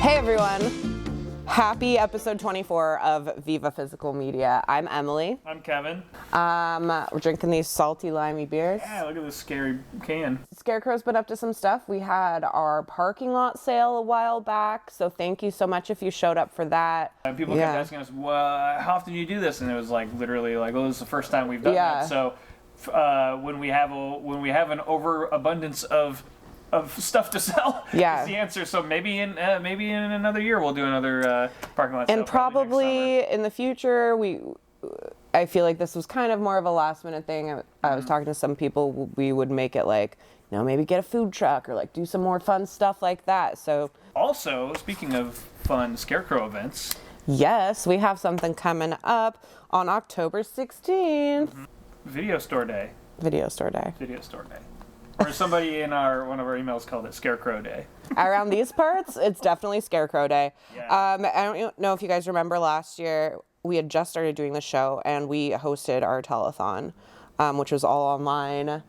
Hey everyone! Happy episode 24 of Viva Physical Media. I'm Emily. I'm Kevin. We're drinking these salty, limey beers. Yeah, look at this scary can. Scarecrow's been up to some stuff. We had our parking lot sale a while back, so thank you so much if you showed up for that. People kept asking us, well, how often do you do this? And it was like literally like, well, this is the first time we've done that. So when we have an overabundance of stuff to sell, is the answer. So maybe in another year we'll do another parking lot sale. And probably in the future I feel like this was kind of more of a last minute thing. I was talking to some people, we would make it like, you know, maybe get a food truck or like do some more fun stuff like that. So also, speaking of fun Scarecrow events, yes, we have something coming up on October 16th. Video Store Day. Video Store Day. Video Store Day. Or somebody in one of our emails called it Scarecrow Day. Around these parts, it's definitely Scarecrow Day. Yeah. I don't know if you guys remember last year, we had just started doing the show and we hosted our telethon, which was all online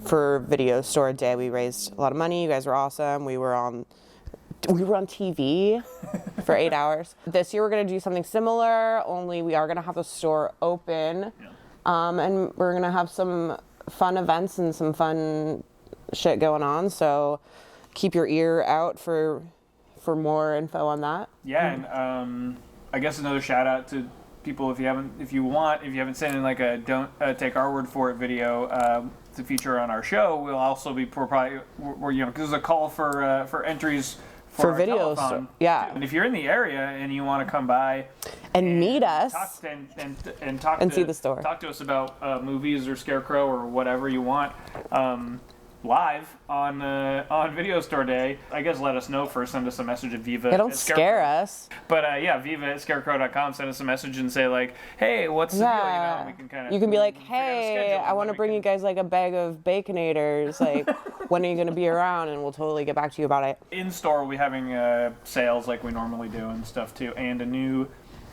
for Video Store Day. We raised a lot of money. You guys were awesome. We were on TV for 8 hours. This year we're going to do something similar, only we are going to have the store open, and we're going to have some fun events and some fun shit going on, so keep your ear out for more info on that. Yeah, and I guess another shout out to people if you haven't sent in like a don't take our word for it video to feature on our show. We'll also be because there's a call for entries for videos. Yeah. And if you're in the area and you want to come by and meet us, talk see the store, talk to us about movies or Scarecrow or whatever you want live on Video Store Day, I guess let us know first. Send us a message at Viva. They don't scare us. But Viva at scarecrow.com. Send us a message and say like, hey, what's the deal? You know, we can kind of. You can be like, hey, I want to bring you guys like a bag of Baconators. Like, when are you going to be around? And we'll totally get back to you about it. In store, we'll be having sales like we normally do and stuff too, and a new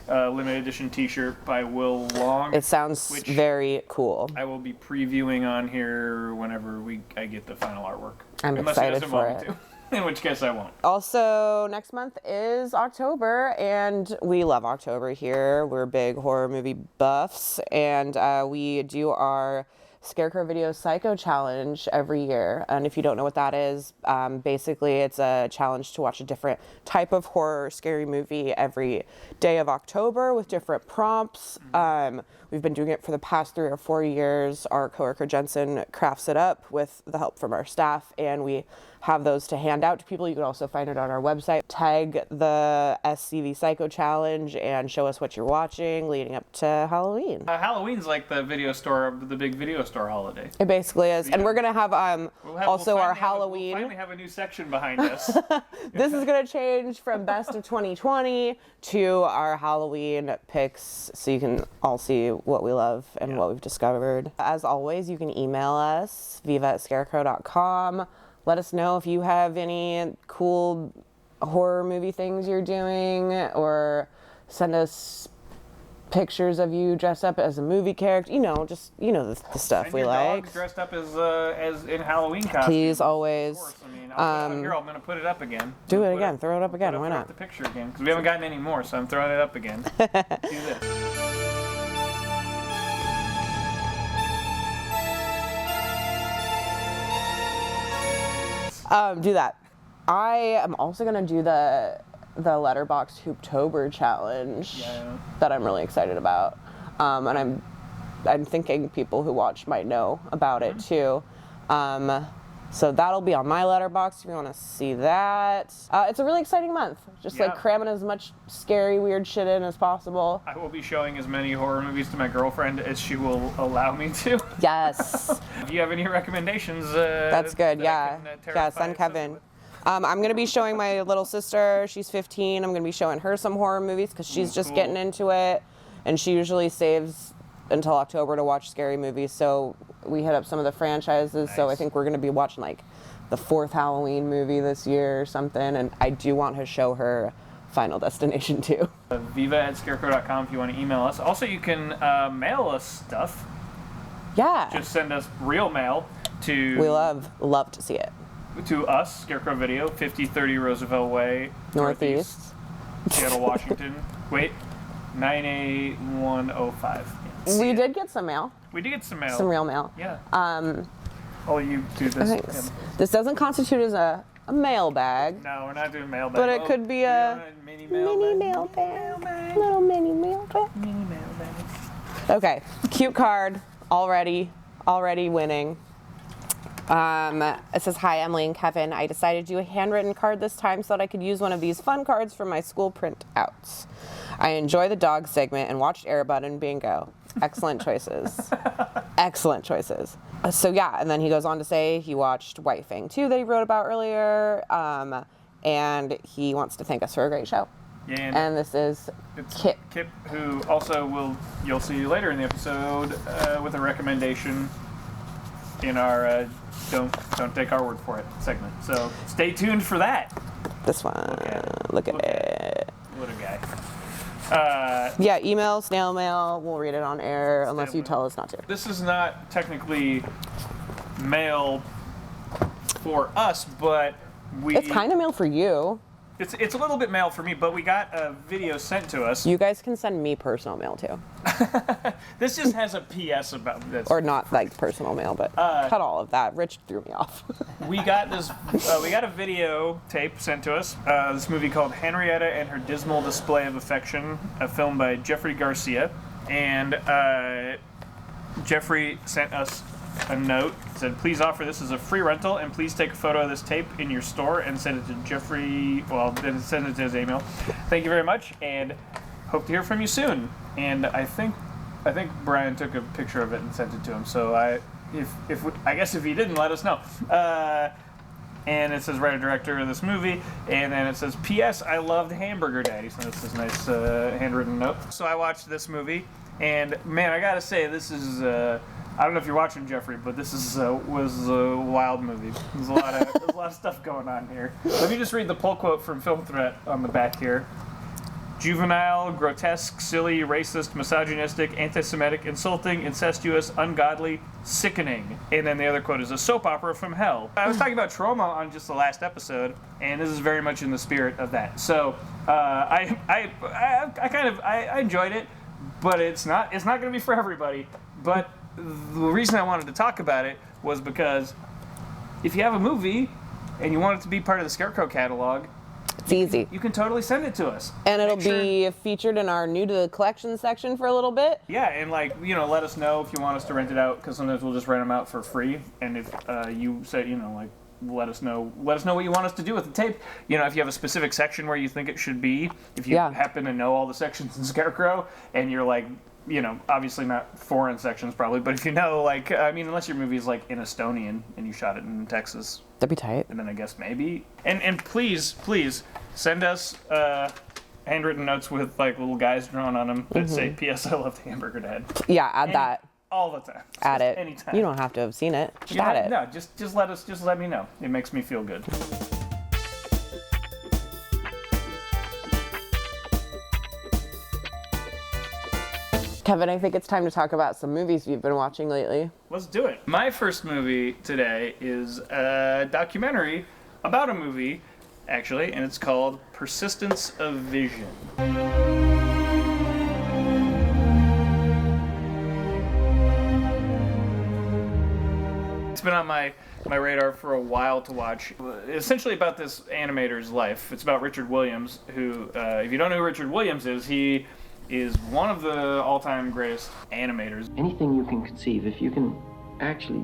limited edition T-shirt by Will Long. It sounds very cool. I will be previewing on here whenever I get the final artwork. I'm excited for it. In which case I won't. Also, next month is October, and we love October here. We're big horror movie buffs, and we do our Scarecrow Video Psycho Challenge every year. And if you don't know what that is, basically it's a challenge to watch a different type of horror scary movie every day of October with different prompts. We've been doing it for the past 3 or 4 years. Our coworker Jensen crafts it up with the help from our staff, and we have those to hand out to people. You can also find it on our website. Tag the SCV Psycho Challenge and show us what you're watching leading up to Halloween. Halloween's like the big video store holiday. It basically is. And we're going to have our Halloween. We'll finally have a new section behind us. This is going to change from Best of 2020 to our Halloween picks, so you can all see what we love and what we've discovered. As always, you can email us, viva@scarecrow.com. Let us know if you have any cool horror movie things you're doing, or send us pictures of you dressed up as a movie character. The stuff we like. Dogs dressed up as in Halloween costumes. Please, always. Of course. I mean, I'm going to put it up again. Do it again. Throw it up again. Why not? The picture again, because we haven't gotten any more, so I'm throwing it up again. Do this. Do that. I am also gonna do the Letterboxd Hooptober challenge that I'm really excited about, and I'm thinking people who watch might know about it too. So that'll be on my Letterboxd if you want to see that. It's a really exciting month. Just like cramming as much scary, weird shit in as possible. I will be showing as many horror movies to my girlfriend as she will allow me to. Yes. If you have any recommendations, that's good. Send Kevin. I'm going to be showing my little sister. She's 15. I'm going to be showing her some horror movies because she's just getting into it, and she usually saves until October to watch scary movies. So we hit up some of the franchises. Nice. So I think we're going to be watching like the 4th Halloween movie this year or something. And I do want to show her Final Destination 2. Viva@scarecrow.com if you want to email us. Also, you can mail us stuff. Yeah. Just send us real mail to... We love to see it. to us, Scarecrow Video, 5030 Roosevelt Way, Northeast. Seattle, Washington. Wait, 98105. We did get some mail. We did get some mail. Some real mail. Yeah. Oh, you do this. Thanks. This doesn't constitute as a mailbag. No, we're not doing mailbag. But it could be a mini mailbag. Little mini mailbag. Mini mailbag. Okay, cute card. Already winning. It says, hi, Emily and Kevin. I decided to do a handwritten card this time so that I could use one of these fun cards for my school printouts. I enjoy the dog segment and watched Airbud and Bingo. Excellent choices. Excellent choices. So yeah, and then he goes on to say he watched White Fang 2 that he wrote about earlier, and he wants to thank us for a great show. Yeah, and this is Kip. Kip, who also you'll see later in the episode with a recommendation in our don't take our word for it segment. So stay tuned for that. This one. Look at it. What a guy. Yeah, email, snail mail. We'll read it on air unless you tell us not to. This is not technically mail for us, but it's kind of mail for you. It's a little bit mail for me, but we got a video sent to us. You guys can send me personal mail too. This just has a PS about this. Or not like personal mail, but cut all of that. Rich threw me off. We got this. We got a video tape sent to us. This movie called Henrietta and Her Dismal Display of Affection, a film by Jeffrey Garcia, and Jeffrey sent us a note. Said, please offer this as a free rental, and please take a photo of this tape in your store and send it to Jeffrey. Well, then send it to his email. Thank you very much, and hope to hear from you soon. And I think Brian took a picture of it and sent it to him. So I guess if he didn't, let us know. And it says writer director of this movie, and then it says P.S. I loved Hamburger Daddy. So this is a nice handwritten note. So I watched this movie, and man, I gotta say this is. I don't know if you're watching, Jeffrey, but this was a wild movie. There's a lot of stuff going on here. Let me just read the pull quote from Film Threat on the back here. Juvenile, grotesque, silly, racist, misogynistic, anti-Semitic, insulting, incestuous, ungodly, sickening. And then the other quote is a soap opera from hell. I was talking about trauma on just the last episode, and this is very much in the spirit of that. So I enjoyed it, but it's not going to be for everybody. But the reason I wanted to talk about it was because if you have a movie and you want it to be part of the Scarecrow catalog, it's easy. You can totally send it to us. And it'll be featured in our new to the collection section for a little bit. Yeah, and let us know if you want us to rent it out, because sometimes we'll just rent them out for free. And if you say, let us know what you want us to do with the tape. If you have a specific section where you think it should be, if you happen to know all the sections in Scarecrow, and you're like, obviously not foreign sections probably, but if you know, unless your movie's like in Estonian and you shot it in Texas. That'd be tight. And then I guess maybe. And please send us handwritten notes with like little guys drawn on them that say, P.S. I love the Hamburger Dad. Yeah, add that. All the time. Add it. Anytime. You don't have to have seen it. Just add it. No, just let me know. It makes me feel good. Kevin, I think it's time to talk about some movies you've been watching lately. Let's do it. My first movie today is a documentary about a movie, actually, and it's called Persistence of Vision. It's been on my radar for a while to watch. Essentially about this animator's life. It's about Richard Williams, who, if you don't know who Richard Williams is, he is one of the all-time greatest animators. Anything you can conceive, if you can actually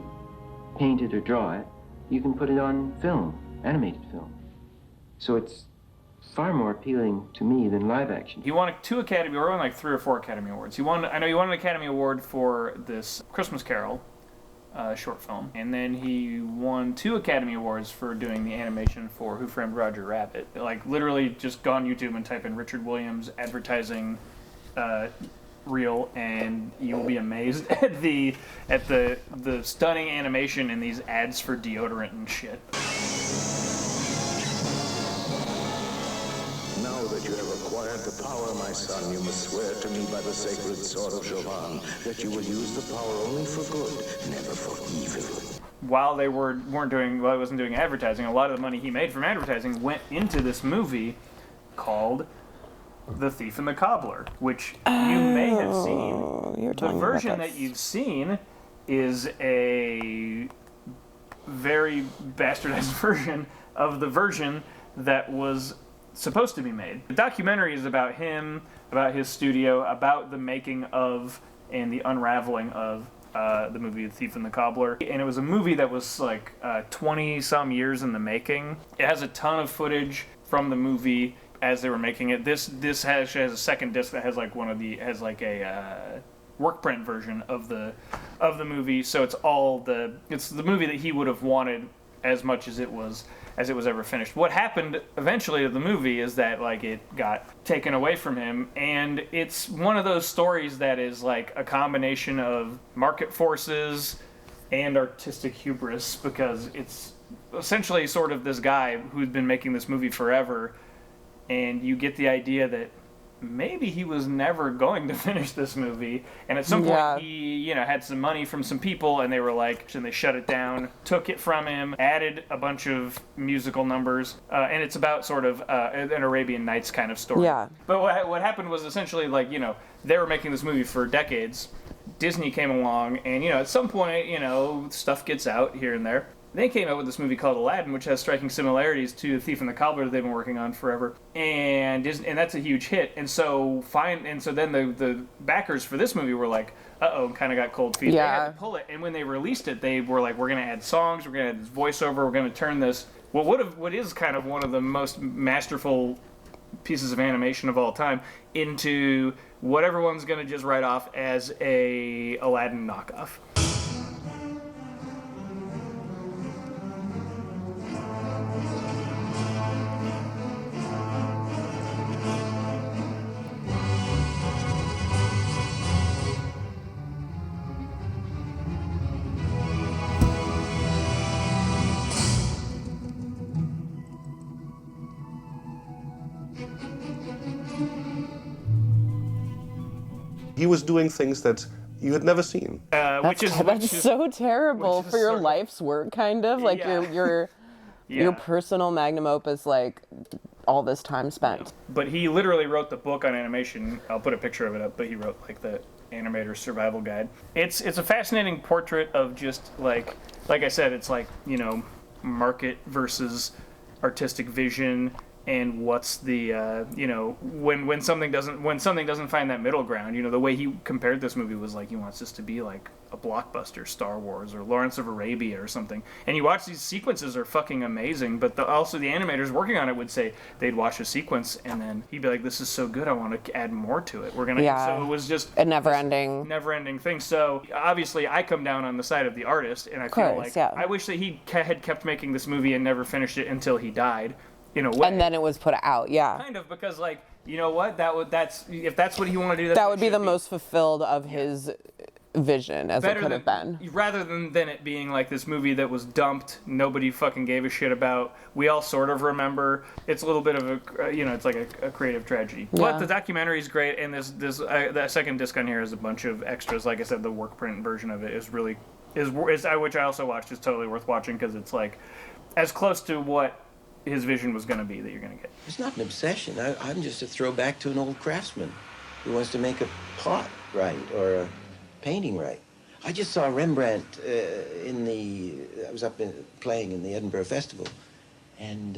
paint it or draw it, you can put it on film, animated film. So it's far more appealing to me than live action. He won 2 Academy, or like 3 or 4 Academy Awards. He won an Academy Award for this Christmas Carol short film, and then he won 2 Academy Awards for doing the animation for Who Framed Roger Rabbit. Like literally, just go on YouTube and type in Richard Williams advertising reel, and you will be amazed at the stunning animation in these ads for deodorant and shit. Now that you have acquired the power, my son, you must swear to me by the sacred sword of Jovan that you will use the power only for good, never for evil. while he wasn't doing advertising, a lot of the money he made from advertising went into this movie called The Thief and the Cobbler, which you may have seen. The version that you've seen is a very bastardized version of the version that was supposed to be made. The documentary is about him, about his studio, about the making of and the unraveling of the movie The Thief and the Cobbler. And it was a movie that was like 20-some years in the making. It has a ton of footage from the movie as they were making it. This has a second disc that has like a work print version of the movie. So it's the movie that he would have wanted as much as it was ever finished. What happened eventually to the movie is that like it got taken away from him, and it's one of those stories that is like a combination of market forces and artistic hubris, because it's essentially sort of this guy who's been making this movie forever, and you get the idea that maybe he was never going to finish this movie, and at some point he had some money from some people, and they were like, and they shut it down, took it from him, added a bunch of musical numbers, and it's about sort of an Arabian Nights kind of story. But what happened was essentially like, they were making this movie for decades. Disney came along, and at some point, stuff gets out here and there. They came out with this movie called Aladdin, which has striking similarities to The Thief and the Cobbler that they've been working on forever, and that's a huge hit. And so then the backers for this movie were like, kind of got cold feet. They had to pull it, and when they released it, they were like, we're going to add songs, we're going to add this voiceover, we're going to turn this what is kind of one of the most masterful pieces of animation of all time into what everyone's going to just write off as a Aladdin knockoff. He was doing things that you had never seen. That's so terrible for your life's work, kind of. Like your personal magnum opus, like all this time spent. But he literally wrote the book on animation. I'll put a picture of it up, but he wrote like the animator's survival guide. It's a fascinating portrait of just like I said, it's like, market versus artistic vision. And what's the when something doesn't find that middle ground, the way he compared this movie was like he wants this to be like a blockbuster, Star Wars or Lawrence of Arabia or something. And you watch these sequences are fucking amazing, but also the animators working on it would say they'd watch a sequence and then he'd be like, "This is so good, I want to add more to it. We're gonna." So it was just a never-ending thing. So obviously, I come down on the side of the artist, and I feel like I wish that he had kept making this movie and never finished it until he died. In a way. And then it was put out, kind of, because like, you know what, that's if that's what he wanted to do, that would be the most fulfilled of his vision, as it could have been, rather than it being like this movie that was dumped, nobody fucking gave a shit about. We all sort of remember. It's a little bit of a it's like a creative tragedy. But the documentary is great, and that second disc on here has a bunch of extras. Like I said, the work print version of it is really which I also watched, is totally worth watching, because it's like as close to what his vision was going to be that you're going to get. It's not an obsession. I'm just a throwback to an old craftsman who wants to make a pot right or a painting right. I just saw Rembrandt I was playing in the Edinburgh Festival, and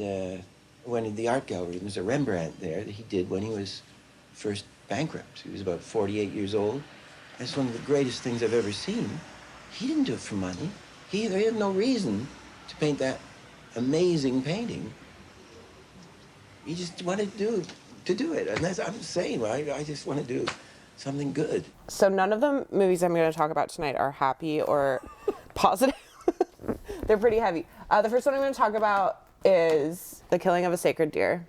went in the art gallery. There's a Rembrandt there that he did when he was first bankrupt. He was about 48 years old. That's one of the greatest things I've ever seen. He didn't do it for money. He had no reason to paint that amazing painting. He just wanted to do it, and that's I'm saying. Right? I just want to do something good. So none of the movies I'm going to talk about tonight are happy or positive. They're pretty heavy. The first one I'm going to talk about is The Killing of a Sacred Deer.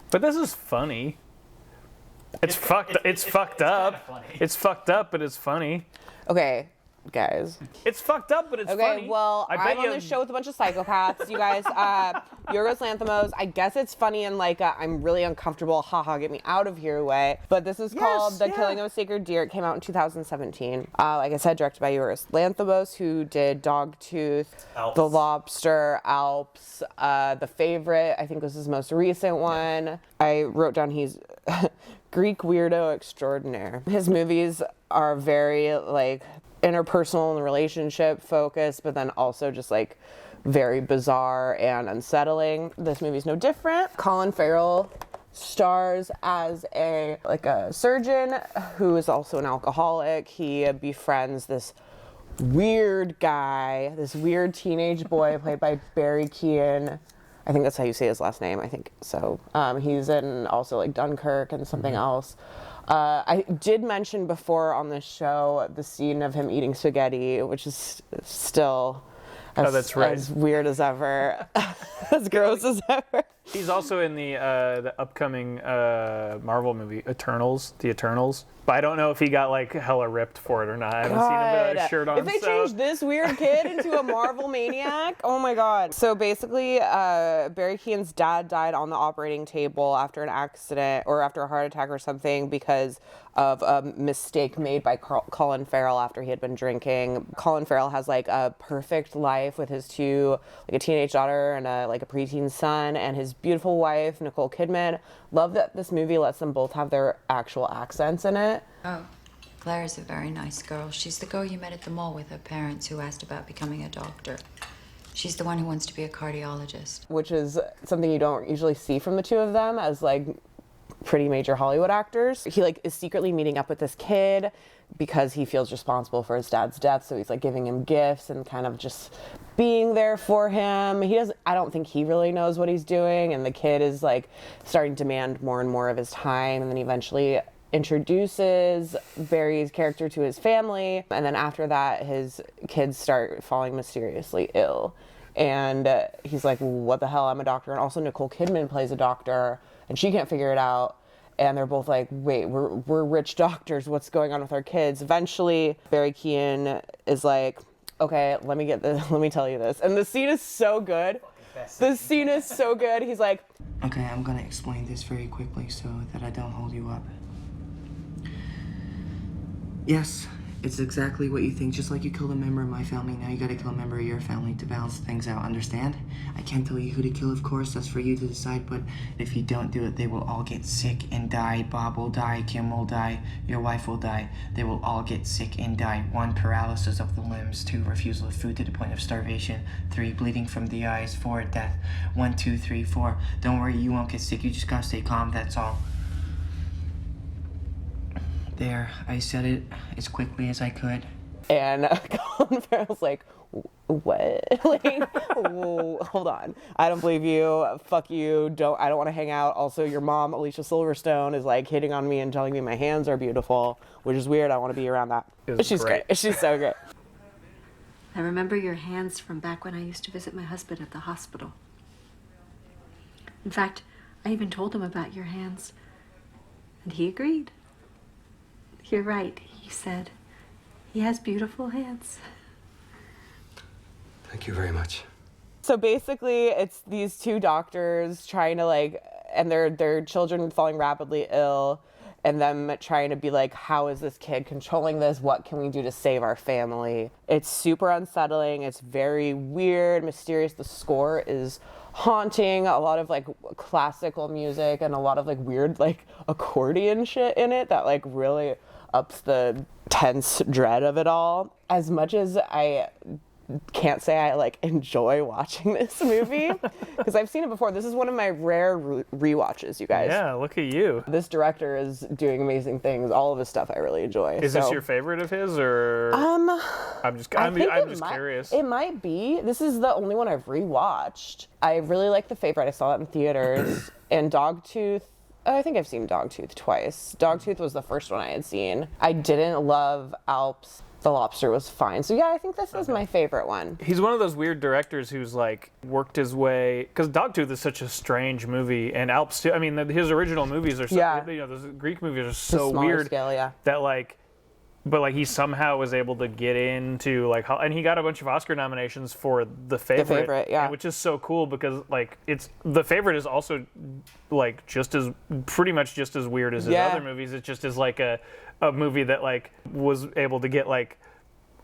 But this is funny. It's fucked up. It's fucked up, but it's funny. Okay, guys. It's fucked up, but it's funny. Okay, well, I'm on this show with a bunch of psychopaths, you guys. Yorgos Lanthimos, I guess it's funny in like I'm really uncomfortable, haha, get me out of here way. But this is called The Killing of a Sacred Deer. It came out in 2017. Like I said, directed by Yorgos Lanthimos, who did Dogtooth, The Lobster, Alps, The Favorite, I think was his most recent one. I wrote down he's Greek weirdo extraordinaire. His movies are very like interpersonal and relationship focused, but then also just like very bizarre and unsettling. This movie's no different. Colin Farrell stars as a surgeon who is also an alcoholic. He befriends this weird guy, this weird teenage boy played by Barry Keoghan. I think that's how you say his last name, I think so. He's in also like Dunkirk and something else. I did mention before on this show the scene of him eating spaghetti, which is still as weird as ever, as gross as ever. He's also in the upcoming Marvel movie, Eternals, The Eternals. But I don't know if he got like hella ripped for it or not. I haven't seen him without his shirt on. If they changed this weird kid into a Marvel maniac, oh my god. So basically, Barry Keoghan's dad died on the operating table after an accident or after a heart attack or something because of a mistake made by Colin Farrell after he had been drinking. Colin Farrell has like a perfect life with his two, like a teenage daughter and a preteen son, and his beautiful wife, Nicole Kidman. Love that this movie lets them both have their actual accents in it. Oh, Claire's a very nice girl. She's the girl you met at the mall with her parents who asked about becoming a doctor. She's the one who wants to be a cardiologist. Which is something you don't usually see from the two of them as like pretty major Hollywood actors. He like is secretly meeting up with this kid because he feels responsible for his dad's death, so he's like giving him gifts and kind of just being there for him. I don't think he really knows what he's doing, and the kid is like starting to demand more and more of his time, and then eventually introduces Barry's character to his family, and then after that his kids start falling mysteriously ill, and he's like, what the hell, I'm a doctor. And also Nicole Kidman plays a doctor and she can't figure it out, and they're both like, wait, we're rich doctors, what's going on with our kids? Eventually Barry Keoghan is like, okay, let me tell you this, and the scene is so good. He's like, okay, I'm gonna explain this very quickly so that I don't hold you up. Yes, it's exactly what you think. Just like you killed a member of my family, now you gotta kill a member of your family to balance things out, understand? I can't tell you who to kill, of course, that's for you to decide, but if you don't do it, they will all get sick and die. Bob will die, Kim will die, your wife will die. They will all get sick and die. 1, paralysis of the limbs. 2, refusal of food to the point of starvation. 3, bleeding from the eyes. 4, death. 1, 2, 3, 4. Don't worry, you won't get sick, you just gotta stay calm, that's all. There, I said it as quickly as I could. And Colin Farrell's like, what? Like, whoa, hold on. I don't believe you. Fuck you. I don't want to hang out. Also, your mom, Alicia Silverstone, is like hitting on me and telling me my hands are beautiful, which is weird. I want to be around that. She's great. She's so great. I remember your hands from back when I used to visit my husband at the hospital. In fact, I even told him about your hands, and he agreed. You're right, he said. He has beautiful hands. Thank you very much. So basically, it's these two doctors trying to and their children falling rapidly ill, and them trying to be like, how is this kid controlling this? What can we do to save our family? It's super unsettling. It's very weird, mysterious. The score is haunting. A lot of classical music and a lot of weird accordion shit in it that really ups the tense dread of it all. As much as I can't say I enjoy watching this movie because I've seen it before. This is one of my rare rewatches, you guys. Yeah, look at you. This director is doing amazing things. All of his stuff I really enjoy. Is this your favorite of his, or? I'm just curious. It might be. This is the only one I've rewatched. I really like The Favorite. I saw it in theaters. And Dogtooth. I think I've seen Dogtooth twice. Dogtooth was the first one I had seen. I didn't love Alps. The Lobster was fine. So yeah, I think this is my favorite one. He's one of those weird directors who's worked his way, because Dogtooth is such a strange movie, and Alps too. I mean, his original movies are so, those Greek movies are so weird scale, that but like he somehow was able to get into like, and he got a bunch of Oscar nominations for The Favorite. The Favorite, yeah. Which is so cool because like The Favorite is also like pretty much just as weird as his other movies. It just is like a movie that like was able to get like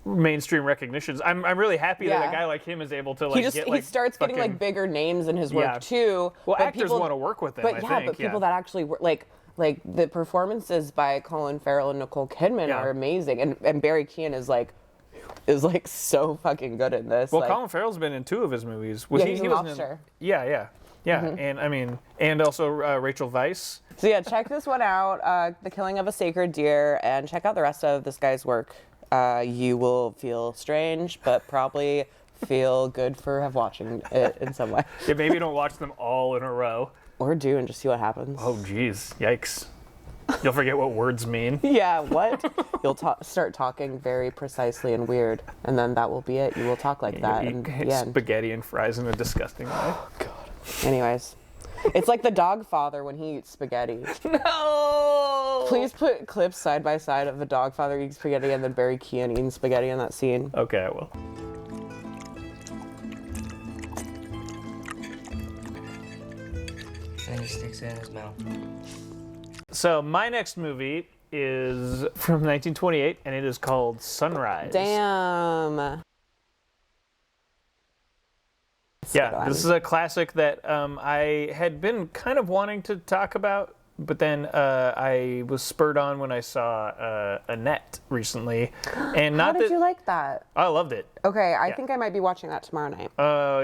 mainstream recognitions. I'm really happy that a guy like him is able to like he starts getting like bigger names in his work too. Well, actors want to work with him. But but people that actually work, like the performances by Colin Farrell and Nicole Kidman are amazing, and Barry Keoghan is like so fucking good in this. Well, like, Colin Farrell's been in 2 of his movies. He's an Lobster. Yeah. And I mean, and also Rachel Weisz. So yeah, check this one out, The Killing of a Sacred Deer, and check out the rest of this guy's work. You will feel strange, but probably feel good for watching it in some way. Yeah, maybe don't watch them all in a row. Or do and just see what happens. Oh, geez. Yikes. You'll forget what words mean. Yeah, what? You'll start talking very precisely and weird, and then that will be it. You will talk like that. You eat spaghetti and fries in a disgusting way. Oh, God. Anyways. It's like the dog father when he eats spaghetti. No! Please put clips side by side of the dog father eating spaghetti and then Barry Keoghan eating spaghetti in that scene. Okay, I will. And he sticks it in his mouth. So my next movie is from 1928, and it is called Sunrise. Damn. Yeah, this is a classic that I had been kind of wanting to talk about, but then I was spurred on when I saw Annette recently. And How did you like that? I loved it. Okay, I think I might be watching that tomorrow night.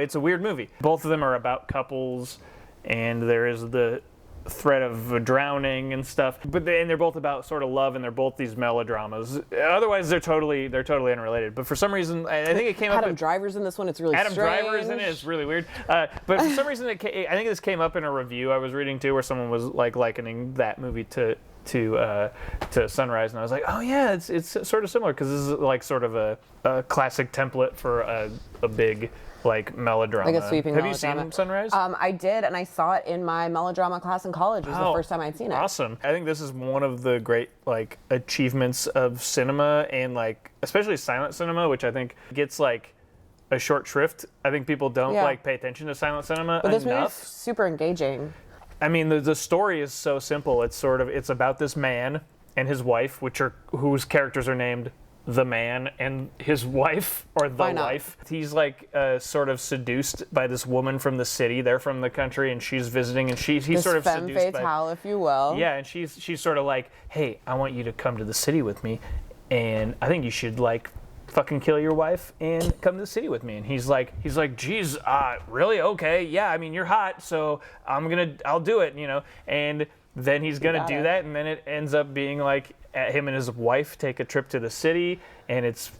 It's a weird movie. Both of them are about couples, and there is the threat of drowning and stuff, and they're both about sort of love, and they're both these melodramas. Otherwise, they're totally unrelated. But for some reason, I think it came up. Adam Driver's in this one. It's really Adam strange. Driver's in it. It's really weird. But for some reason, I think this came up in a review I was reading too, where someone was like likening that movie to Sunrise, and I was like, oh yeah, it's sort of similar because this is like sort of a classic template for a big like melodrama. Like a sweeping melodrama. Have you seen Sunrise? I did, and I saw it in my melodrama class in college. It was the first time I'd seen it. Awesome. I think this is one of the great like achievements of cinema, and like especially silent cinema, which I think gets like a short shrift. I think people don't like pay attention to silent cinema but this enough. movie's super engaging. I mean, the story is so simple. It's about this man and his wife, whose characters are named the man and his wife, or the wife. He's like sort of seduced by this woman from the city. They're from the country, and she's visiting, and he's sort of femme seduced fatale, if you will. Yeah, and she's sort of like, hey, I want you to come to the city with me, and I think you should like fucking kill your wife and come to the city with me. And he's like, geez, really? Okay, yeah. I mean, you're hot, so I'll do it, you know. And then he's gonna do that, and then it ends up being like him and his wife take a trip to the city, and it's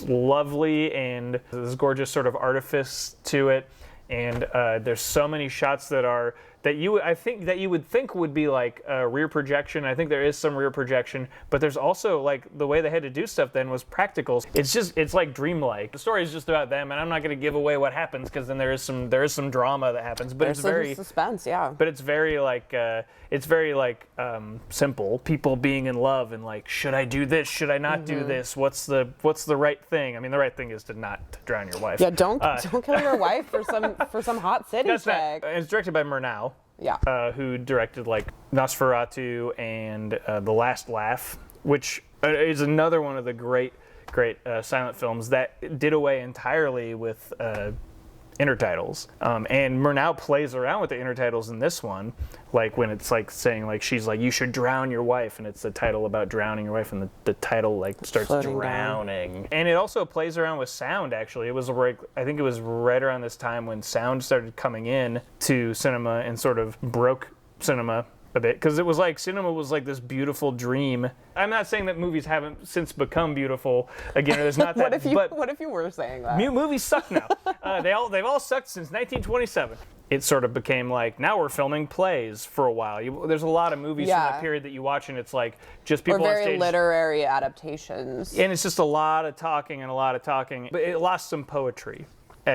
lovely, and this gorgeous sort of artifice to it, and there's so many shots that you would think would be like rear projection. I think there is some rear projection, but there's also like the way they had to do stuff then was practicals. It's like dreamlike. The story is just about them, and I'm not going to give away what happens because then there is some drama that happens. But there's some suspense, yeah. But it's very simple. People being in love and like, should I do this? Should I not do this? What's the right thing? I mean, the right thing is to not drown your wife. Yeah, don't kill your wife for some hot city chick. It's directed by Murnau. Yeah. Who directed like Nosferatu and The Last Laugh, which is another one of the great silent films that did away entirely with intertitles. And Murnau plays around with the intertitles in this one, like when it's like saying like she's like, you should drown your wife, and it's the title about drowning your wife, and the title like starts floating drowning down. And it also plays around with sound. Actually, I think it was right around this time when sound started coming in to cinema and sort of broke cinema a bit, because it was like cinema was like this beautiful dream. I'm not saying that movies haven't since become beautiful again. There's not that. What if you were saying that? Movies suck now. They've all sucked since 1927. It sort of became like, now we're filming plays for a while. There's a lot of movies from that period that you watch, and it's like just people or on very stage. Literary adaptations. And it's just a lot of talking. But it lost some poetry.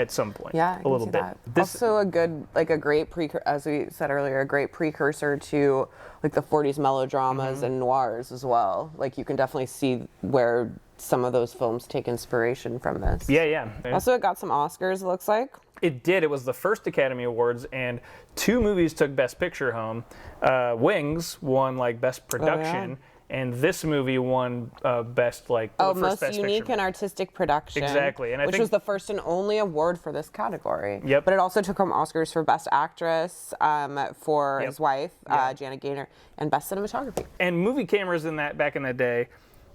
at some point. Yeah, a little bit. Also a good, like a great as we said earlier, a great precursor to like the 40s melodramas and noirs as well. Like you can definitely see where some of those films take inspiration from this. Yeah. Also, it got some Oscars, it looks like. It did. It was the first Academy Awards, and 2 movies took Best Picture home. Wings won like Best Production, and this movie won Best most Best unique Picture. and artistic production. Exactly, and I which think was the first and only award for this category. Yep. But it also took home Oscars for Best Actress for his wife, Janet Gaynor, and Best Cinematography. And movie cameras back in the day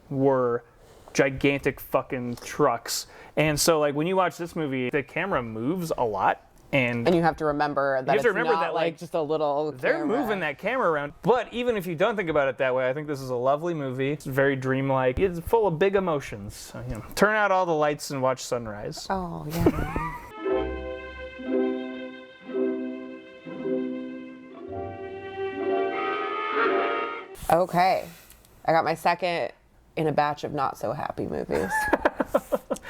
were gigantic fucking trucks. And so like when you watch this movie, the camera moves a lot. And you have to remember that not like just a little they're camera. moving that camera around. But even if you don't think about it that way, I think this is a lovely movie. It's very dreamlike. It's full of big emotions. So, turn out all the lights and watch sunrise. Oh, yeah. Okay. I got my second in a batch of not so happy movies.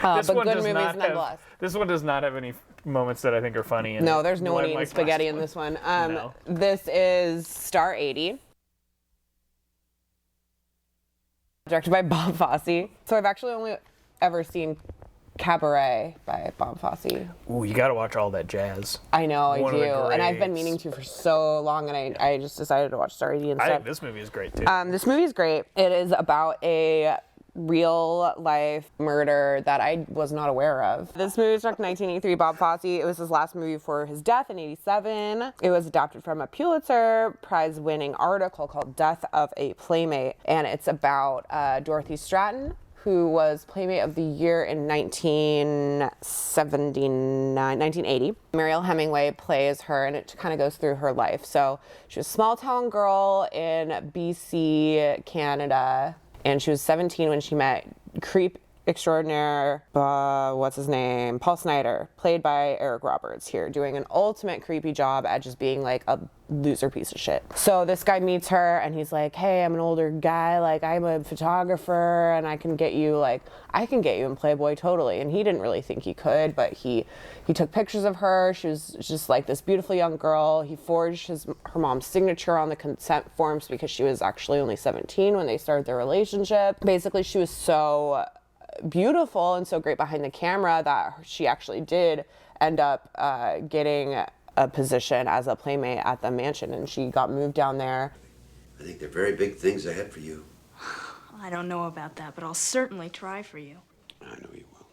But good movies nonetheless. This one does not have any moments that I think are funny. No, there's no one eating spaghetti in this one. No. This is Star 80. Directed by Bob Fosse. So I've actually only ever seen Cabaret by Bob Fosse. Ooh, you gotta watch All That Jazz. I know, I do. And I've been meaning to for so long, and I just decided to watch Star 80 instead. This movie is great, too. This movie is great. It is about a real life murder that I was not aware of. This movie was struck in 1983, Bob Fosse. It was his last movie before his death in 87. It was adapted from a Pulitzer Prize winning article called Death of a Playmate. And it's about Dorothy Stratton, who was Playmate of the Year in 1980. Mariel Hemingway plays her, and it kind of goes through her life. So she was a small town girl in BC, Canada. And she was 17 when she met creep extraordinaire, what's his name? Paul Snider, played by Eric Roberts here, doing an ultimate creepy job at just being like a loser piece of shit. So this guy meets her and he's like, hey, I'm an older guy, like I'm a photographer and I can get you in Playboy totally. And he didn't really think he could, but he took pictures of her. She was just like this beautiful young girl. He forged her mom's signature on the consent forms because she was actually only 17 when they started their relationship. Basically, she was so beautiful and so great behind the camera that she actually did end up getting a position as a playmate at the mansion, and she got moved down there. I think there are very big things ahead for you. I don't know about that, but I'll certainly try for you. I know you will.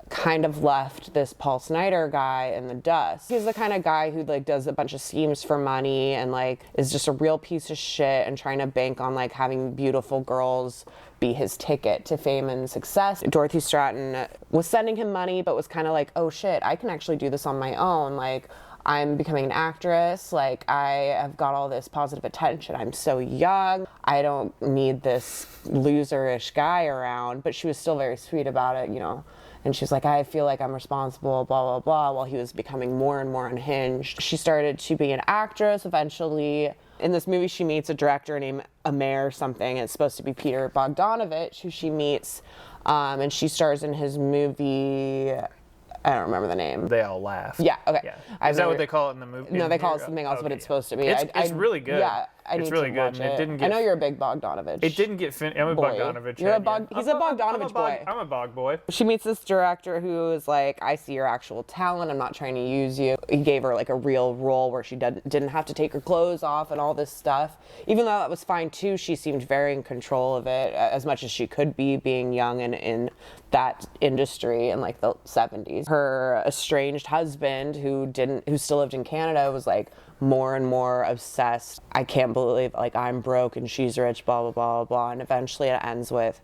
Kind of left this Paul Snider guy in the dust. He's the kind of guy who like does a bunch of schemes for money and like is just a real piece of shit and trying to bank on like having beautiful girls be his ticket to fame and success. Dorothy Stratton was sending him money, but was kind of like, oh shit, I can actually do this on my own. Like, I'm becoming an actress. Like, I have got all this positive attention. I'm so young. I don't need this loser-ish guy around. But she was still very sweet about it, you know. And she's like, I feel like I'm responsible, blah, blah, blah, while he was becoming more and more unhinged. She started to be an actress eventually. In this movie, she meets a director named Emalie or something. It's supposed to be Peter Bogdanovich, who she meets. And she stars in his movie, I don't remember the name. They All Laugh. Yeah, okay. Yeah. Is that what they call it in the movie? No, they call it something else, but it's supposed to be. It's really good. Yeah, I need to watch it. Didn't get, I know you're a big Bogdanovich. It didn't get finished. I'm a Bogdanovich. He's a Bogdanovich boy. I'm a Bog boy. She meets this director who is like, I see your actual talent. I'm not trying to use you. He gave her like a real role where she didn't have to take her clothes off and all this stuff. Even though that was fine too, she seemed very in control of it as much as she could be, being young and in that industry in like the 70s. Her estranged husband, who still lived in Canada, was like more and more obsessed. I can't believe like I'm broke and she's rich, blah blah blah blah. And eventually it ends with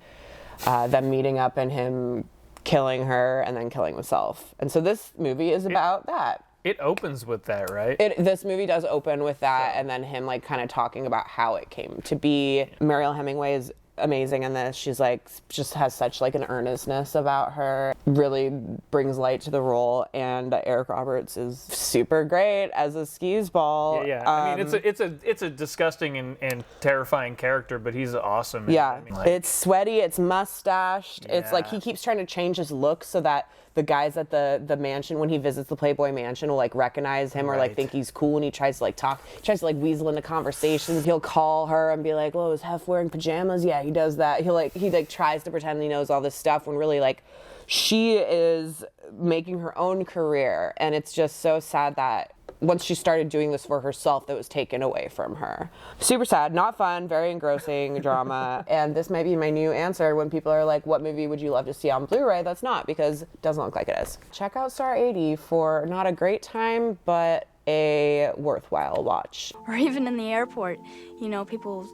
them meeting up and him killing her and then killing himself. And so this movie is about that. It opens with that, right? This movie does open with that, and then him like kind of talking about how it came to be. Mariel Hemingway is amazing in this. She's like just has such like an earnestness about her. really brings light to the role, and Eric Roberts is super great as a skis ball. Yeah. I mean, it's a disgusting and terrifying character, but he's awesome. Yeah, I mean, like, it's sweaty, it's mustached. Yeah. It's like he keeps trying to change his look so that the guys at the mansion, when he visits the Playboy Mansion, will like recognize him or like think he's cool, and he tries to like talk, weasel into conversations. He'll call her and be like, "Oh, is Hef wearing pajamas?" Yeah, he does that. He tries to pretend he knows all this stuff when really like she is making her own career, and it's just so sad that once she started doing this for herself, that was taken away from her. Super sad, not fun, very engrossing drama. And this might be my new answer when people are like, what movie would you love to see on Blu-ray? That's not, because it doesn't look like it is. Check out Star 80 for not a great time, but a worthwhile watch. Or even in the airport, you know, people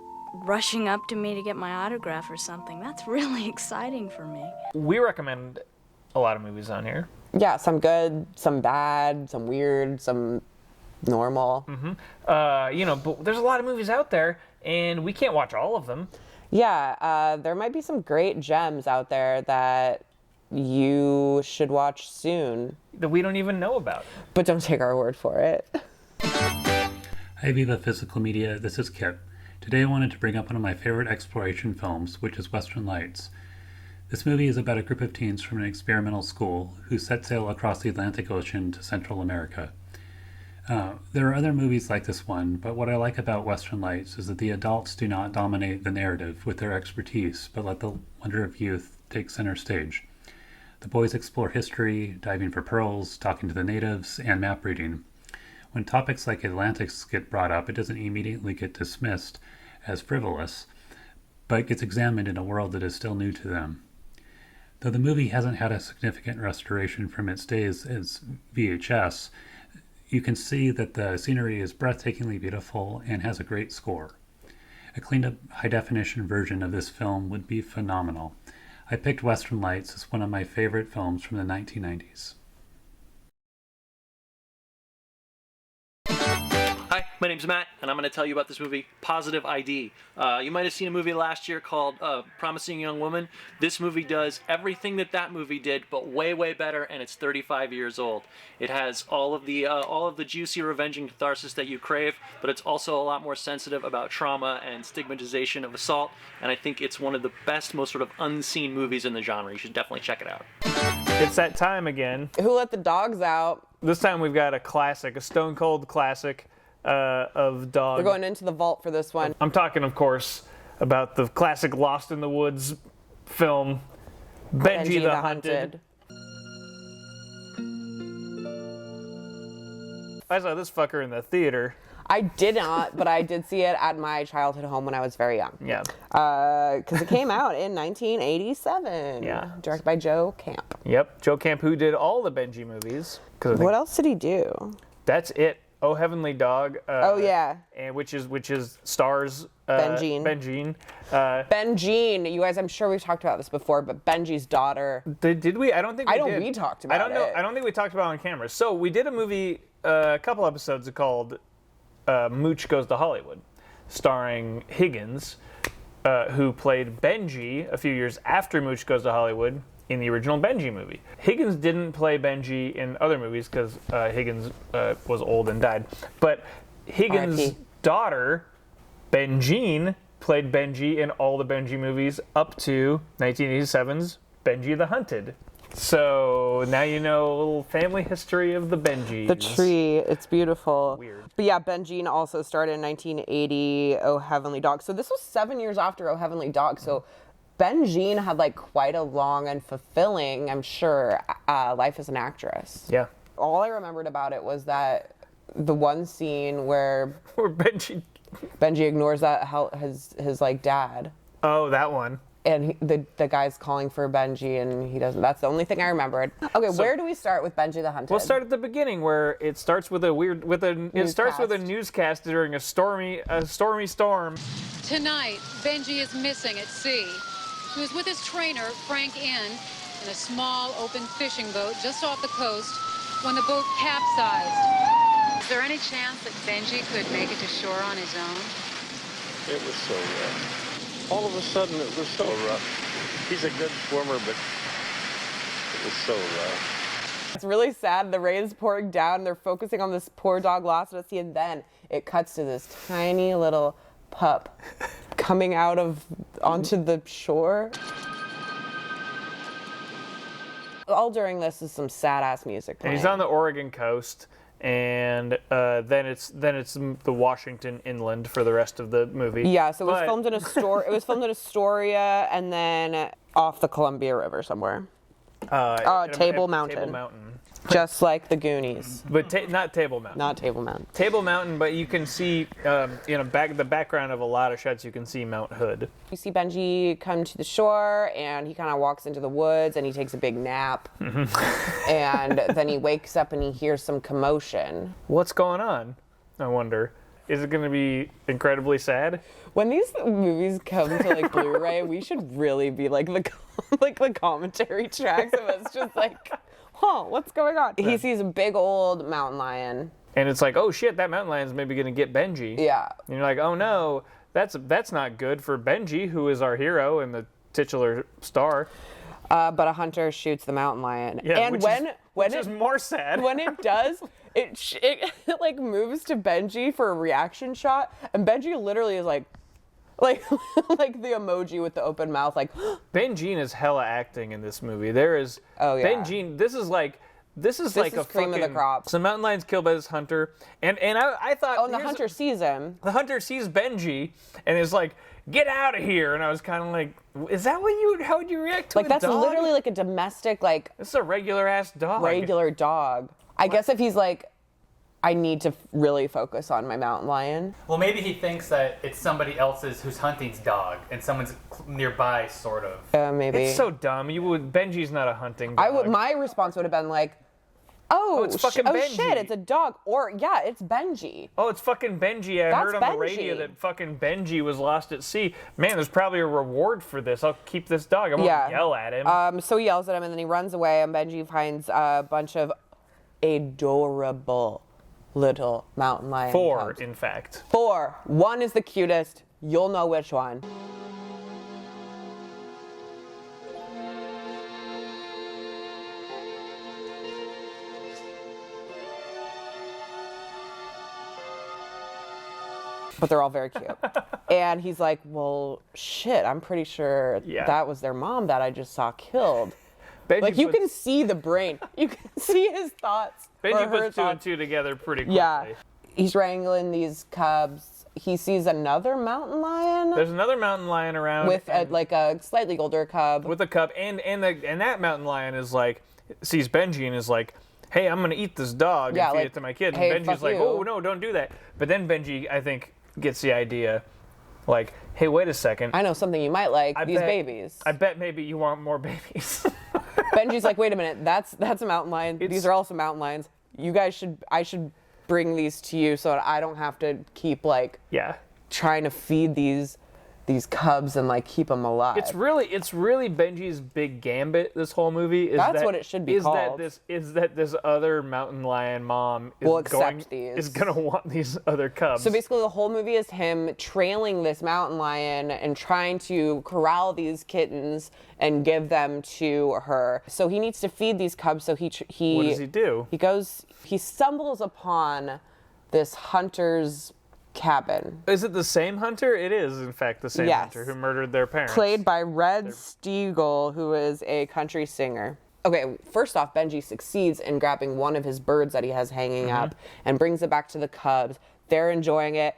rushing up to me to get my autograph or something. That's really exciting for me. we recommend a lot of movies on here. Yeah, some good, some bad, some weird, some normal. You know, but there's a lot of movies out there, and we can't watch all of them. Yeah, there might be some great gems out there that you should watch soon. That we don't even know about. But don't take our word for it. Hi, VIVA Physical Media. This is Kip. Today I wanted to bring up one of my favorite exploration films, which is Western Lights. This movie is about a group of teens from an experimental school who set sail across the Atlantic Ocean to Central America. There are other movies like this one, but what I like about Western Lights is that the adults do not dominate the narrative with their expertise, but let the wonder of youth take center stage. The boys explore history, diving for pearls, talking to the natives, and map reading. When topics like Atlantis get brought up, it doesn't immediately get dismissed as frivolous, but gets examined in a world that is still new to them. Though the movie hasn't had a significant restoration from its days as VHS, you can see that the scenery is breathtakingly beautiful and has a great score. A cleaned-up, high-definition version of this film would be phenomenal. I picked Western Lights as one of my favorite films from the 1990s. Hi, my name's Matt, and I'm going to tell you about this movie, Positive ID. You might have seen a movie last year called Promising Young Woman. This movie does everything that movie did, but way, way better, and it's 35 years old. It has all of the juicy revenge and catharsis that you crave, but it's also a lot more sensitive about trauma and stigmatization of assault, and I think it's one of the best, most sort of unseen movies in the genre. You should definitely check it out. It's that time again. Who Let the Dogs Out? This time we've got a classic, a stone cold classic. Of dog. We're going into the vault for this one. I'm talking, of course, about the classic Lost in the Woods film, Benji the Hunted. I saw this fucker in the theater. I did not, but I did see it at my childhood home when I was very young. Yeah. Because it came out in 1987. Yeah. Directed by Joe Camp. Yep, Joe Camp, who did all the Benji movies. What else did he do? That's it. Oh Heavenly Dog. Oh yeah. And which is stars Benjean. Benjean. You guys, I'm sure we've talked about this before, but Benji's daughter. Did we? I don't think we did. We talked about it. I don't think we talked about it on camera. So we did a movie a couple episodes called Mooch Goes to Hollywood, starring Higgins, who played Benji a few years after Mooch Goes to Hollywood in the original Benji movie. Higgins didn't play Benji in other movies because Higgins was old and died. But Higgins' daughter, Benjean, played Benji in all the Benji movies up to 1987's Benji the Hunted. So now you know a little family history of the Benjis. The tree, it's beautiful. Weird. But yeah, Benjean also started in 1980, Oh Heavenly Dog. So this was 7 years after Oh Heavenly Dog. So Benjean had like quite a long and fulfilling, I'm sure, life as an actress. Yeah. All I remembered about it was that the one scene where Benji ignores that his like dad. Oh, that one. And the guy's calling for Benji, and he doesn't. That's the only thing I remembered. Okay, so, where do we start with Benji the Hunted? We'll start at the beginning, where it starts with a newscast during a stormy storm. Tonight, Benji is missing at sea. He was with his trainer, Frank in a small open fishing boat just off the coast when the boat capsized. Is there any chance that Benji could make it to shore on his own? It was so rough. All of a sudden, it was so rough. He's a good swimmer, but was so rough. It's really sad. The rain's pouring down. They're focusing on this poor dog lost at sea, and then it cuts to this tiny little pup coming out of onto the shore. All during this is some sad ass music playing. And he's on the Oregon coast, and then it's the Washington inland for the rest of the movie. Yeah, so it was filmed in it was filmed in Astoria, and then off the Columbia River somewhere. Table Mountain. Table Mountain. Just like the Goonies. But not Table Mountain. Not Table Mountain. Table Mountain, but you can see, the background of a lot of shots, you can see Mount Hood. You see Benji come to the shore, and he kind of walks into the woods, and he takes a big nap. And then he wakes up, and he hears some commotion. What's going on? I wonder. Is it going to be incredibly sad? When these movies come to like Blu-ray, we should really be like the commentary tracks of us just like, what's going on? He sees a big old mountain lion. And it's like, oh shit, that mountain lion's maybe going to get Benji. Yeah. And you're like, oh no, that's not good for Benji, who is our hero and the titular star. But a hunter shoots the mountain lion. Yeah, and which is more sad. When it does, it like moves to Benji for a reaction shot, and Benji literally is like the emoji with the open mouth, like. Benji is hella acting in this movie. There is. Oh yeah. Benji, this is like a cream of the crop. So mountain lion's killed by this hunter, and I thought. Oh, and the hunter sees him. The hunter sees Benji, and is like, "Get out of here!" And I was kind of like, "Is that how would you react to a dog?" Like that's literally like a domestic like. It's a regular ass dog. Regular dog. I guess if he's like, I need to really focus on my mountain lion. Well, maybe he thinks that it's somebody else's who's hunting's dog, and someone's nearby, sort of. Maybe. It's so dumb. Benji's not a hunting dog. My response would have been like, it's fucking Benji. Shit, it's a dog. Or, yeah, it's Benji. Oh, it's fucking Benji. I heard on the radio that fucking Benji was lost at sea. Man, there's probably a reward for this. I'll keep this dog. I won't yell at him. So he yells at him, and then he runs away, and Benji finds a bunch of adorable little mountain lion cubs. In fact. 4. One is the cutest. You'll know which one. But they're all very cute. And he's like, well, shit, I'm pretty sure that was their mom that I just saw killed. Benji you can see the brain. You can see his thoughts. Benji puts 2 and 2 together pretty quickly. Yeah. He's wrangling these cubs. He sees another mountain lion. There's another mountain lion around. With a slightly older cub. With a cub. And that mountain lion is like, sees Benji and is like, hey, I'm going to eat this dog and feed it to my kid. Hey, and Benji's like, oh, no, don't do that. But then Benji, I think, gets the idea. Like, hey, wait a second. I know something you might like. Babies. I bet maybe you want more babies. Benji's like, wait a minute, that's a mountain lion. These are also mountain lions. I should bring these to you so that I don't have to keep trying to feed these cubs and like keep them alive. It's really Benji's big gambit. This whole movie is what it should be called. That this other mountain lion mom is gonna want these other cubs. So basically, the whole movie is him trailing this mountain lion and trying to corral these kittens and give them to her. So he needs to feed these cubs. So he what does he do? He stumbles upon this hunter's cabin. Is it the same hunter? It is, in fact, the same hunter who murdered their parents. Played by Red Steagall, who is a country singer. Okay, first off, Benji succeeds in grabbing one of his birds that he has hanging up and brings it back to the cubs. They're enjoying it.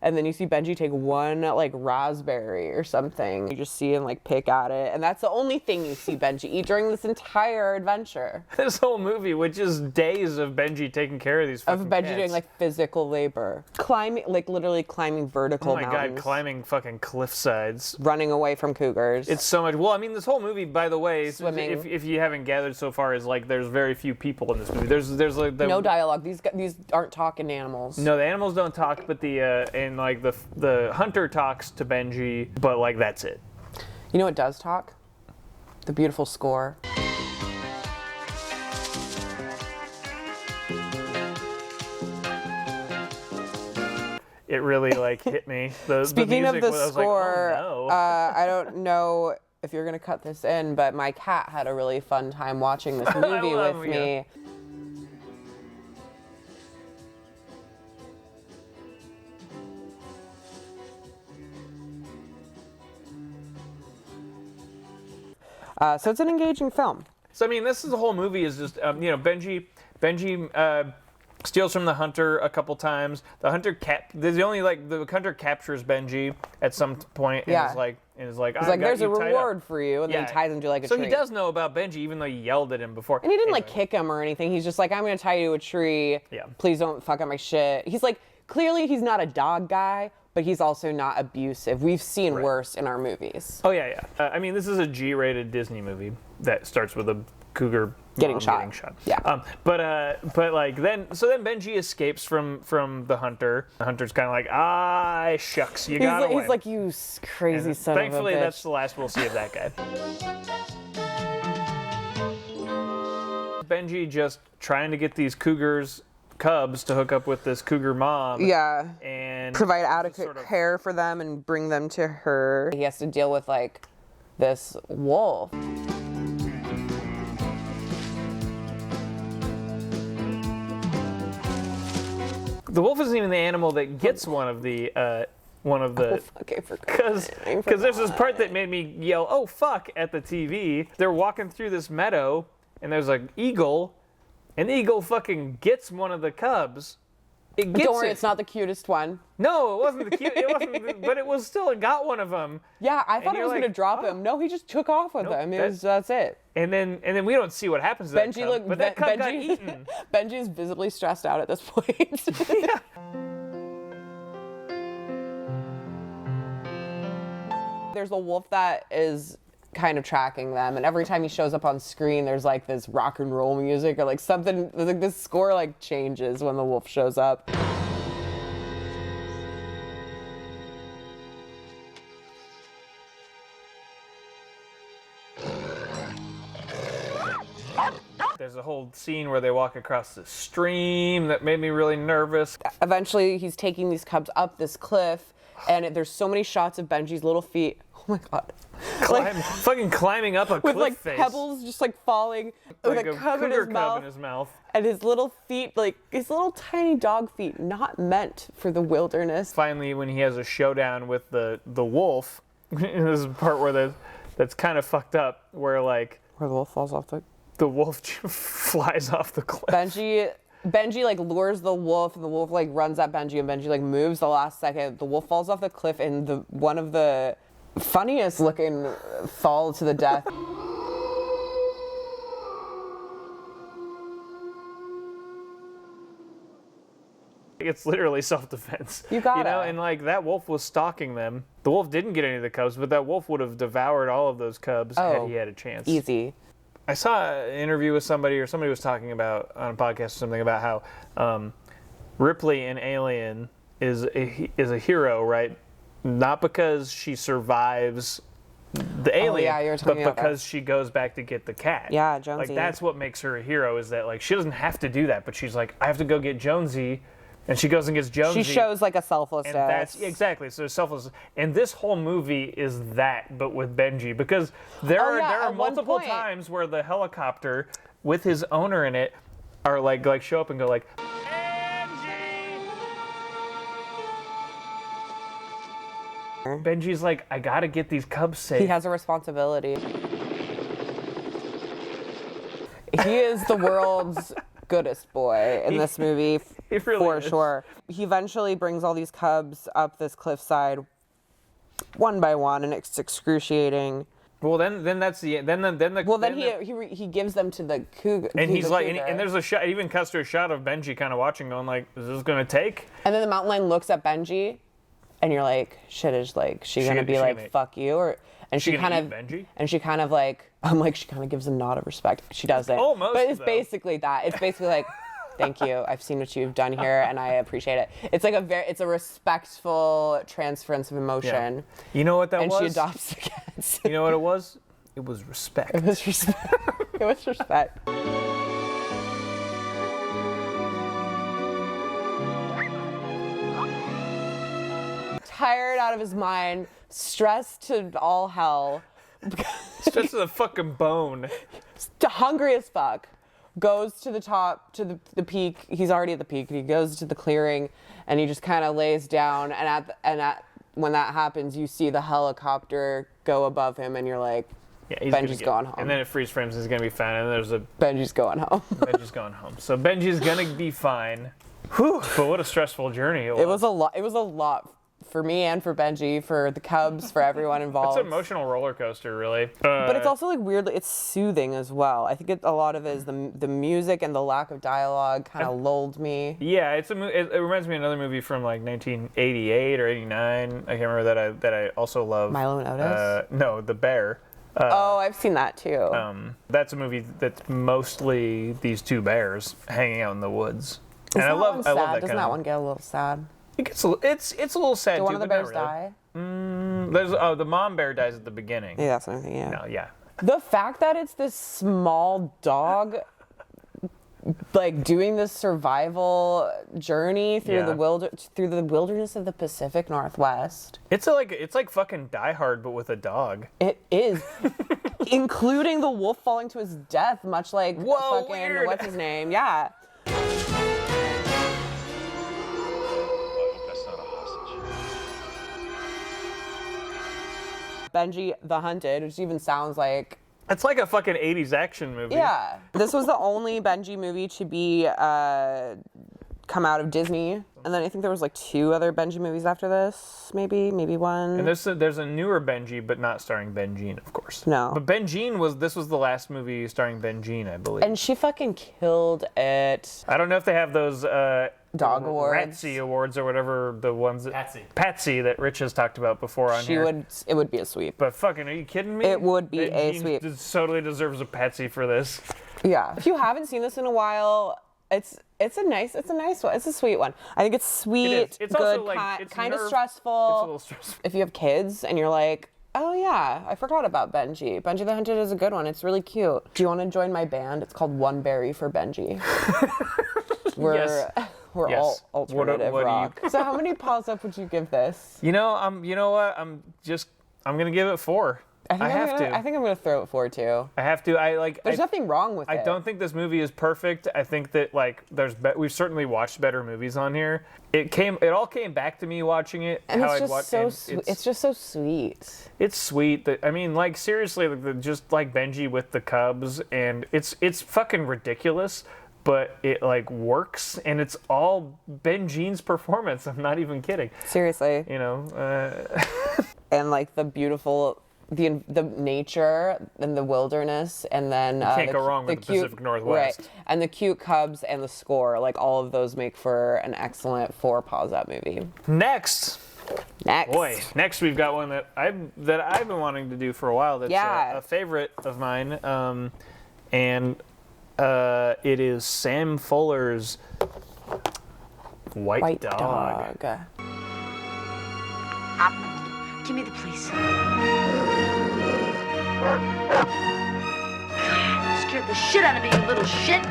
And then you see Benji take one like raspberry or something. You just see him like pick at it, and that's the only thing you see Benji eat during this entire adventure. This whole movie, which is days of Benji taking care of these fucking Benji cats. doing like physical labor, literally climbing vertical mountains. Oh my god, climbing fucking cliff sides, running away from cougars. It's so much. Well, I mean, this whole movie, by the way, swimming. If you haven't gathered so far, is like there's very few people in this movie. There's like no dialogue. These aren't talking animals. No, the animals don't talk, but the hunter talks to Benji, but like that's it. You know what does talk? The beautiful score. It really like hit me. Speaking of the score, I don't know if you're gonna cut this in, but my cat had a really fun time watching this movie with me. So it's an engaging film. So I mean, this is the whole movie is just you know, Benji steals from the hunter a couple times. The hunter the hunter captures Benji at some point and is like he's like, there's a reward for you, and then he ties him to like a tree. So he does know about Benji, even though he yelled at him before. And he didn't like kick him or anything. He's just like, I'm gonna tie you to a tree. Yeah. Please don't fuck up my shit. He's like, clearly he's not a dog guy, but he's also not abusive. We've seen worse in our movies. Oh yeah. I mean, this is a G-rated Disney movie that starts with a cougar getting shot. Yeah. But like then Benji escapes from the hunter. The hunter's kind of like, shucks, you got away. He's like, you crazy son of a bitch. Thankfully, that's the last we'll see of that guy. Benji just trying to get these cubs to hook up with this cougar mom. Yeah. And provide adequate care for them and bring them to her. He has to deal with like this wolf. The wolf isn't even the animal that gets one of the because there's this part that made me yell, "Oh fuck!" at the TV. They're walking through this meadow and there's an eagle, and the eagle fucking gets one of the cubs. It gets Don't worry, it's not the cutest one. No, it wasn't the cute. It wasn't, but it was still. It got one of them. Yeah, I thought it was gonna drop him. No, he just took off with him. That's it. And then we don't see what happens to that cub. But that cub got eaten. Benji's visibly stressed out at this point. Yeah. There's a wolf that is kind of tracking them, and every time he shows up on screen, there's like this rock and roll music or like something. Like this score like changes when the wolf shows up. There's a whole scene where they walk across the stream that made me really nervous. Eventually, he's taking these cubs up this cliff, and there's so many shots of Benji's little feet. Oh my god. Fucking climbing up a cliff with like face. pebbles just like falling like with a cub in his mouth. And his little feet, like his little tiny dog feet, not meant for the wilderness. Finally, when he has a showdown with the wolf, this is a part where that's kind of fucked up, where the wolf falls off the wolf flies off the cliff. Benji like lures the wolf, and the wolf like runs at Benji, and Benji like moves the last second. The wolf falls off the cliff, and one of the funniest looking fall to the death. It's literally self-defense. You got it. And like that wolf was stalking them. The wolf didn't get any of the cubs, but that wolf would have devoured all of those cubs had he had a chance. Easy. I saw an interview with somebody, or somebody was talking about on a podcast or something about how Ripley in Alien is a hero, right? Not because she survives the alien, but because she goes back to get the cat. Yeah, Jonesy. Like that's what makes her a hero, is that like she doesn't have to do that, but she's like, I have to go get Jonesy. And she goes and gets Jonesy. She shows like a selflessness. And that's exactly, so selfless. And this whole movie is that, but with Benji, because there are multiple times where the helicopter with his owner in it are like show up and go like, Benji's like, I gotta get these cubs safe. He has a responsibility. He is the world's goodest boy in this movie, for sure. He eventually brings all these cubs up this cliffside, one by one, and it's excruciating. Well, then that's the he gives them to the cougar. And he's like, and there's a shot. He even cuts to a shot of Benji kind of watching, going like, "Is this gonna take?" And then the mountain lion looks at Benji, and you're like, "Shit, is like she gonna be like fuck you?" Or and she kind of Benji? And she kind of like she kind of gives a nod of respect. She doesn't. Almost. But it's basically that. It's basically like, thank you. I've seen what you've done here, and I appreciate it. It's like it's a respectful transference of emotion. Yeah. You know what that was? And she adopts the cats. You know what it was? It was respect. It was respect. It was respect. Tired out of his mind, stressed to all hell, Stressed to the fucking bone. Hungry as fuck. Goes to the top, to the peak. He's already at the peak. He goes to the clearing, and he just kind of lays down. And when that happens, you see the helicopter go above him, and you're like, yeah, Benji's going home. And then it freeze frames. He's gonna be fine. And there's a Benji's going home. Benji's going home. So Benji's gonna be fine. Whew. But what a stressful journey it was. It was a lot. It was a lot for me and for Benji, for the Cubs, for everyone involved. It's an emotional roller coaster, really. But it's also like weirdly, it's soothing as well. I think a lot of it is the music and the lack of dialogue kind of lulled me. Yeah, it reminds me of another movie from like 1988 or 89. I can't remember that I also love. Milo and Otis? No, The Bear. I've seen that too. That's a movie that's mostly these two bears hanging out in the woods. And I love that. Doesn't that one get a little sad? It's a little sad. Do one of the bears die? The mom bear dies at the beginning. Yeah, that's what I'm thinking. Yeah. No, yeah. The fact that it's this small dog, like doing this survival journey through the wilderness of the Pacific Northwest. It's like fucking Die Hard, but with a dog. It is, including the wolf falling to his death, much like fucking weird. What's his name? Yeah. Benji the Hunted, which even sounds like... It's like a fucking 80s action movie. Yeah. This was the only Benji movie to be come out of Disney. And then I think there was like 2 other Benji movies after this, maybe one. And there's a newer Benji, but not starring Benjean, of course. No. But this was the last movie starring Benjean, I believe. And she fucking killed it. I don't know if they have those Dog Awards. Ratsy Awards or whatever, the ones that Patsy that Rich has talked about before on here. It would be a sweep. But fucking, are you kidding me? It would be a sweep. Totally deserves a Patsy for this. Yeah. If you haven't seen this in a while, it's a nice one. It's a sweet one. I think it's sweet, It's good, also like, it's kind of It's stressful. a little stressful. If you have kids and you're like, oh yeah, I forgot about Benji. Benji the Hunted is a good one. It's really cute. Do you want to join my band? It's called One Berry for Benji. We're all alternative rock. So how many paws up would you give this? You know what? I'm gonna give it 4. I have to. I think I'm gonna throw it 4 too. I have to. There's nothing wrong with it. I don't think this movie is perfect. I think that we've certainly watched better movies on here. It all came back to me watching it. And it's just so sweet. It's just so sweet. It's sweet that seriously, just like Benji with the Cubs, and it's fucking ridiculous. But it works, and it's all Benjean's performance. I'm not even kidding. Seriously. And like the beautiful, the nature and the wilderness, and then you can't go wrong with the Pacific Northwest. Right, and the cute Cubs and the score, all of those make for an excellent 4 paws up movie. Next we've got one that I've been wanting to do for a while. That's a favorite of mine, and. It is Sam Fuller's White Dog. Give me the police. Scared the shit out of me, you little shit.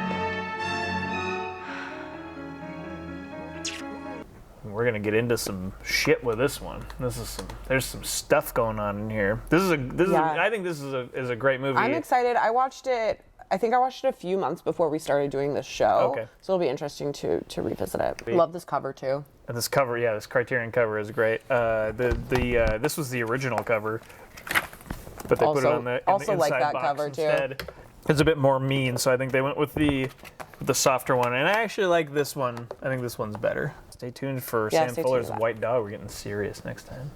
We're gonna get into some shit with this one. There's some stuff going on in here. I think this is a great movie. I'm excited. I think I watched it a few months before we started doing this show. Okay. So it'll be interesting to revisit it. Love this cover too. And this cover, this Criterion cover is great. This was the original cover, but they put it on the inside like that box cover instead. Too. It's a bit more mean, so I think they went with the softer one. And I actually like this one. I think this one's better. Stay tuned for Sam Fuller's White Dog. We're getting serious next time.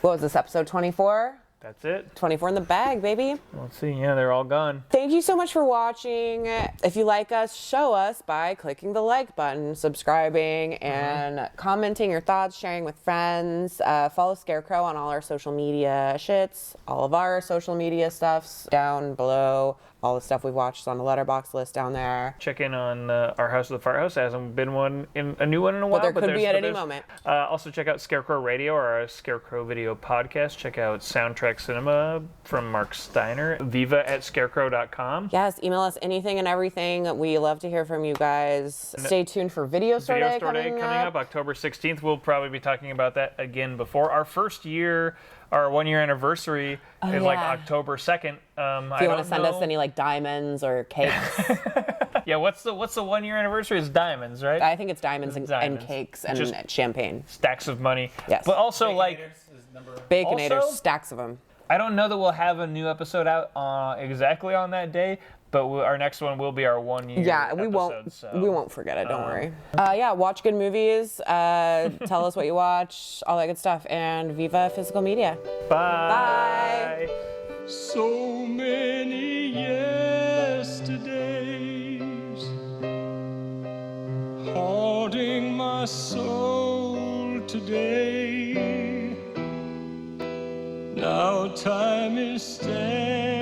What was this, episode 24? That's it. 24 in the bag, baby. Let's see. Yeah, they're all gone. Thank you so much for watching. If you like us, show us by clicking the like button, subscribing, and commenting your thoughts, sharing with friends. Follow Scarecrow on all our social media shits. All of our social media stuff's down below. all the stuff we've watched is on the Letterboxd list down there. Check in on Our House of the Fart House. There hasn't been a new one in a while. But there could be at any moment. Also check out Scarecrow Radio, our Scarecrow video podcast. Check out Soundtrack Cinema from Mark Steiner. Viva@scarecrow.com. Yes, email us anything and everything. We love to hear from you guys. Stay tuned for Video Store Day coming up. October 16th. We'll probably be talking about that again before our first year. Our 1 year anniversary is like October 2nd. If you want to send us any like diamonds or cakes. Yeah, what's the 1 year anniversary? Is diamonds, right? I think it's diamonds and cakes and just champagne. Stacks of money. Yes. But also like Baconators, also, stacks of them. I don't know that we'll have a new episode out exactly on that day, but our next one will be our 1 year. Yeah, we episode, won't forget it. Don't worry. Yeah, watch good movies. Tell us what you watch, all that good stuff, and Viva Physical Media. Bye. Bye. So many yesterdays haunting my soul today. Now time is standing